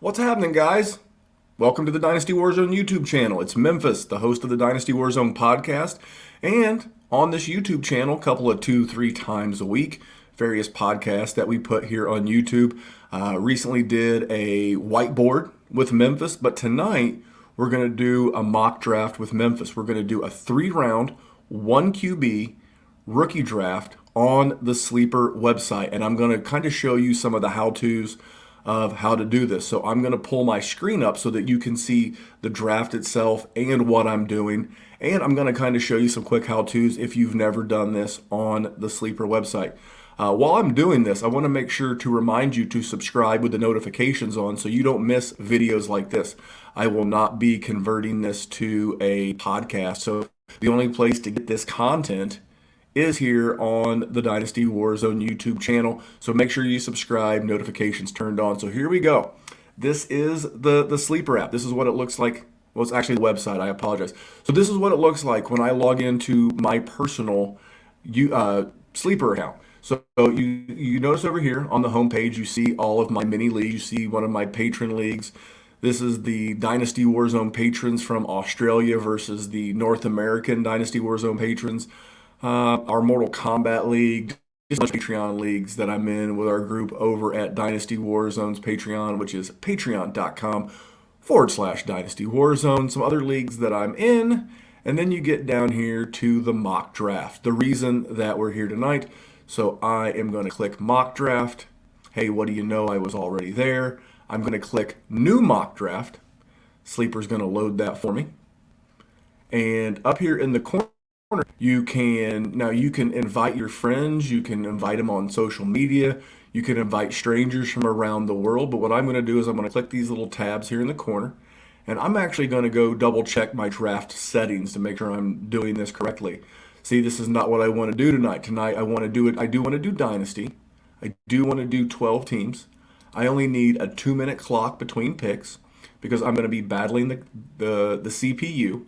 What's happening, guys? Welcome to the Dynasty WarZone YouTube channel. It's Memphis, the host of the Dynasty WarZone podcast. And on this YouTube channel, a couple of 2-3 times a week, various podcasts that we put here on YouTube. Recently did a whiteboard with Memphis, but tonight we're going to do a mock draft with Memphis. We're going to do a 3-round, 1 QB rookie draft on the Sleeper website. And I'm going to kind of show you some of the how-tos of how to do this. So I'm going to pull my screen up so that you can see the draft itself and what I'm doing. And I'm going to kind of show you some quick how-tos if you've never done this on the Sleeper website. While I'm doing this, I want to make sure to remind you to subscribe with the notifications on so you don't miss videos like this. I will not be converting this to a podcast. So the only place to get this content is here on the Dynasty WarZone YouTube channel. So make sure you subscribe, notifications turned on. So here we go. This is the Sleeper app. This is what it looks like. Well, it's actually the website. I apologize. So this is what it looks like when I log into my personal Sleeper account. So you notice over here on the home page, you see all of my mini leagues. You see one of my patron leagues. This is the Dynasty WarZone patrons from Australia versus the North American Dynasty WarZone patrons. Our Mortal Kombat League, just Patreon leagues that I'm in with our group over at Dynasty WarZone's Patreon, which is patreon.com/Dynasty WarZone. Some other leagues that I'm in. And then you get down here to the mock draft. The reason that we're here tonight, so I am going to click mock draft. Hey, what do you know? I was already there. I'm going to click new mock draft. Sleeper's going to load that for me. And up here in the corner, you can invite your friends, you can invite them on social media, you can invite strangers from around the world. But what I'm going to do is I'm going to click these little tabs here in the corner, and I'm actually going to go double check my draft settings to make sure I'm doing this correctly. See, this is not what I want to do tonight. Tonight I want to do it. I do want to do Dynasty. I do want to do 12 teams. I only need a 2-minute clock between picks because I'm going to be battling the CPU.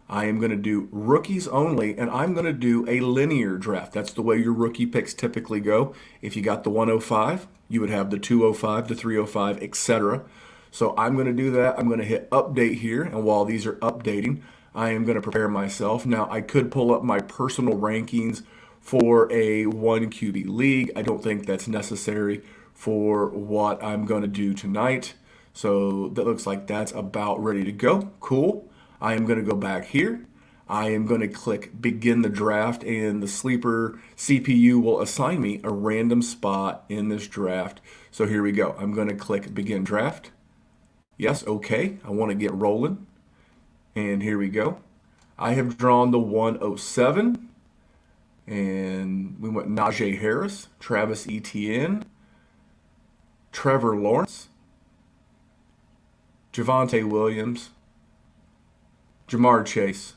I am going to do rookies only, and I'm going to do a linear draft. That's the way your rookie picks typically go. If you got the 105, you would have the 205, the 305, etc. So I'm going to do that. I'm going to hit update here, and while these are updating, I am going to prepare myself. Now, I could pull up my personal rankings for a 1 QB league. I don't think that's necessary for what I'm going to do tonight. So that looks like that's about ready to go. Cool. I am going to go back here. I am going to click begin the draft, and the Sleeper CPU will assign me a random spot in this draft. So here we go. I'm going to click begin draft. Yes, okay. I want to get rolling. And here we go. I have drawn the 107. And we went Najee Harris, Travis Etienne, Trevor Lawrence, Javonte Williams, Jamar Chase,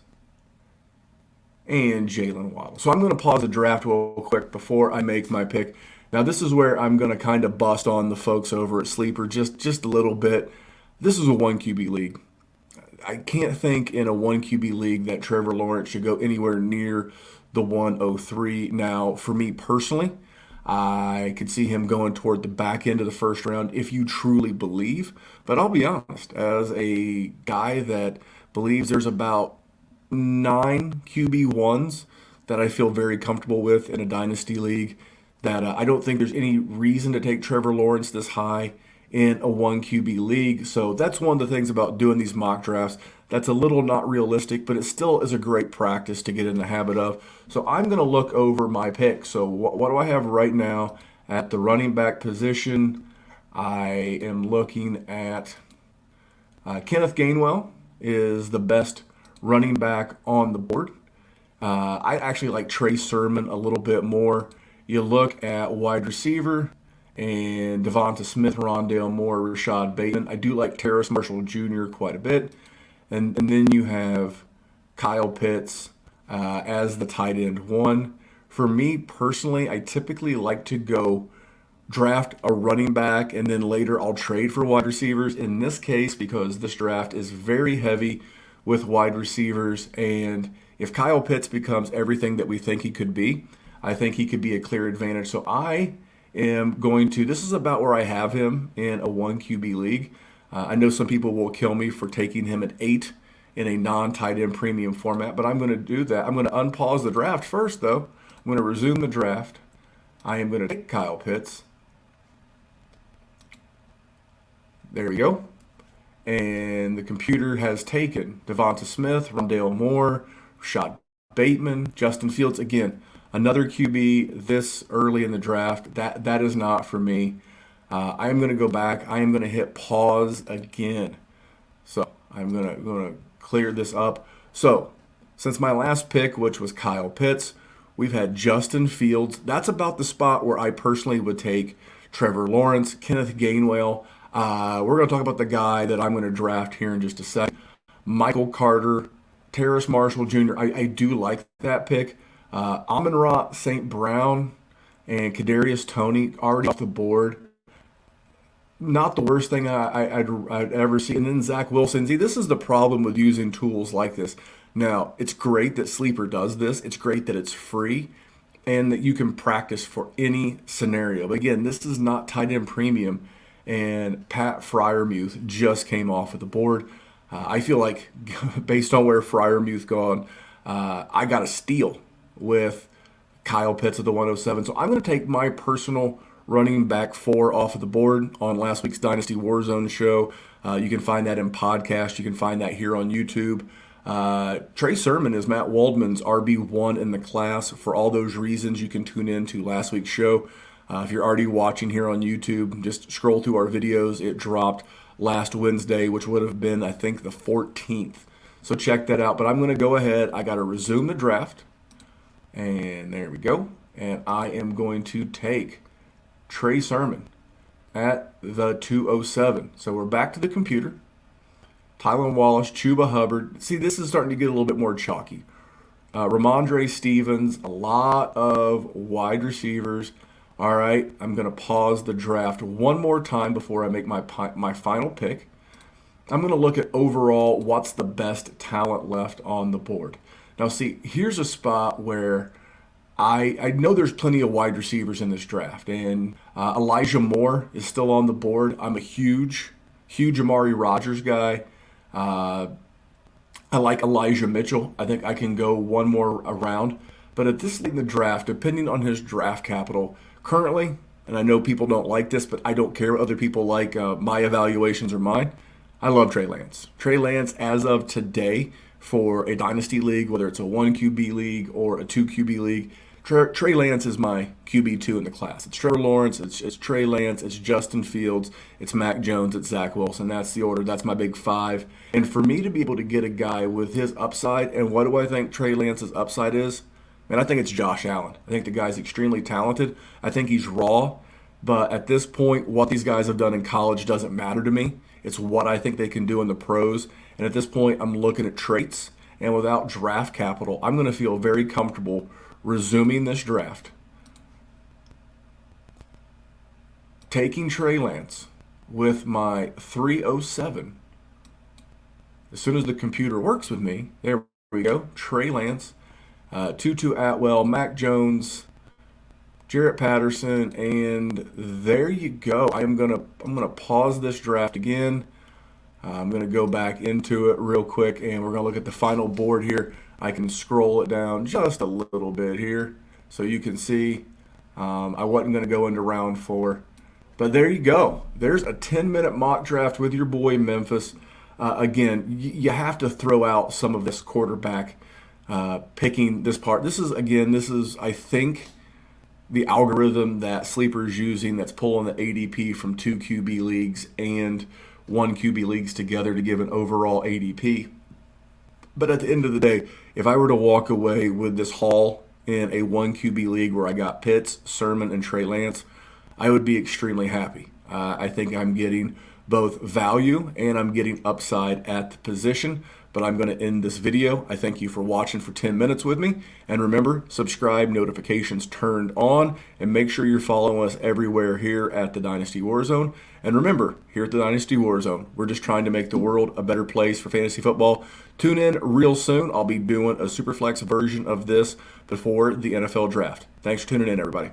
and Jalen Waddle. So I'm going to pause the draft real quick before I make my pick. Now this is where I'm going to kind of bust on the folks over at Sleeper just a little bit. This is a 1 QB league. I can't think in a 1 QB league that Trevor Lawrence should go anywhere near the 103. Now, for me personally, I could see him going toward the back end of the first round if you truly believe. But I'll be honest, as a guy that believes there's about 9 QB1s that I feel very comfortable with in a dynasty league, that I don't think there's any reason to take Trevor Lawrence this high in a 1 QB league. So that's one of the things about doing these mock drafts that's a little not realistic, but it still is a great practice to get in the habit of. So I'm going to look over my picks. So what do I have right now at the running back position? I am looking at Kenneth Gainwell is the best running back on the board. I actually like Trey Sermon a little bit more. You look at wide receiver and Devonta Smith, Rondale Moore, Rashad Bateman. I do like Terrace Marshall Jr. quite a bit. And then you have Kyle Pitts as the tight end 1. For me personally, I typically like to go draft a running back and then later I'll trade for wide receivers. In this case, because this draft is very heavy with wide receivers, and if Kyle Pitts becomes everything that we think he could be, I think he could be a clear advantage. So I am going to, this is about where I have him in a 1 QB league. I know some people will kill me for taking him at 8 in a non-tight end premium format, but I'm going to do that. I'm going to unpause the draft first, though. I'm going to resume the draft. I am going to take Kyle Pitts. There we go. And the computer has taken Devonta Smith, Rondale Moore, Rashad Bateman, Justin Fields. Again, another QB this early in the draft. That is not for me. I am going to go back. I am going to hit pause again. So I'm going to clear this up. So since my last pick, which was Kyle Pitts, we've had Justin Fields. That's about the spot where I personally would take Trevor Lawrence, Kenneth Gainwell. We're going to talk about the guy that I'm going to draft here in just a second. Michael Carter, Terrace Marshall Jr. I do like that pick. Amon-Ra St. Brown and Kadarius Toney already off the board. Not the worst thing I'd ever see. And then Zach Wilson. See, this is the problem with using tools like this. Now, it's great that Sleeper does this. It's great that it's free and that you can practice for any scenario. But again, this is not tight end premium. And Pat Freiermuth just came off of the board. I feel like based on where Freiermuth gone, I got a steal with Kyle Pitts at the 107. So I'm going to take my personal running back 4 off of the board on last week's Dynasty WarZone show. You can find that in podcast. You can find that here on YouTube. Trey Sermon is Matt Waldman's RB1 in the class. For all those reasons, you can tune in to last week's show. If you're already watching here on YouTube, just scroll through our videos. It dropped last Wednesday, which would have been, I think, the 14th. So check that out. But I'm going to go ahead. I got to resume the draft. And there we go. And I am going to take Trey Sermon at the 207. So we're back to the computer. Tylan Wallace, Chuba Hubbard. See, this is starting to get a little bit more chalky. Ramondre Stevens, a lot of wide receivers. All right, I'm going to pause the draft one more time before I make my final pick. I'm going to look at overall what's the best talent left on the board. Now, see, here's a spot where I know there's plenty of wide receivers in this draft, and Elijah Moore is still on the board. I'm a huge Amari Rodgers guy. I like Elijah Mitchell. I think I can go one more around. But at this stage in the draft, depending on his draft capital, currently, and I know people don't like this, but I don't care what other people like. My evaluations are mine. I love Trey Lance. Trey Lance, as of today, for a Dynasty league, whether it's a 1 QB league or a 2 QB league, Trey Lance is my QB2 in the class. It's Trevor Lawrence, it's Trey Lance, it's Justin Fields, it's Mac Jones, it's Zach Wilson. That's the order. That's my big 5. And for me to be able to get a guy with his upside, and what do I think Trey Lance's upside is? And I think it's Josh Allen. I think the guy's extremely talented. I think he's raw. But at this point, what these guys have done in college doesn't matter to me. It's what I think they can do in the pros. And at this point, I'm looking at traits. And without draft capital, I'm going to feel very comfortable resuming this draft, taking Trey Lance with my 307. As soon as the computer works with me, there we go, Trey Lance. Tutu Atwell, Mac Jones, Jarrett Patterson, and there you go. I'm gonna pause this draft again. I'm gonna go back into it real quick, and we're gonna look at the final board here. I can scroll it down just a little bit here so you can see. I wasn't gonna go into round 4, but there you go. There's a 10-minute mock draft with your boy Memphis. Again, you have to throw out some of this quarterback. Picking this part. This is, I think, the algorithm that Sleeper's using that's pulling the ADP from 2 QB leagues and 1 QB leagues together to give an overall ADP. But at the end of the day, if I were to walk away with this haul in a 1 QB league where I got Pitts, Sermon, and Trey Lance, I would be extremely happy. I think I'm getting both value and I'm getting upside at the position. But I'm going to end this video. I thank you for watching for 10 minutes with me. And remember, subscribe, notifications turned on, and make sure you're following us everywhere here at the Dynasty WarZone. And remember, here at the Dynasty WarZone, we're just trying to make the world a better place for fantasy football. Tune in real soon. I'll be doing a Superflex version of this before the NFL draft. Thanks for tuning in, everybody.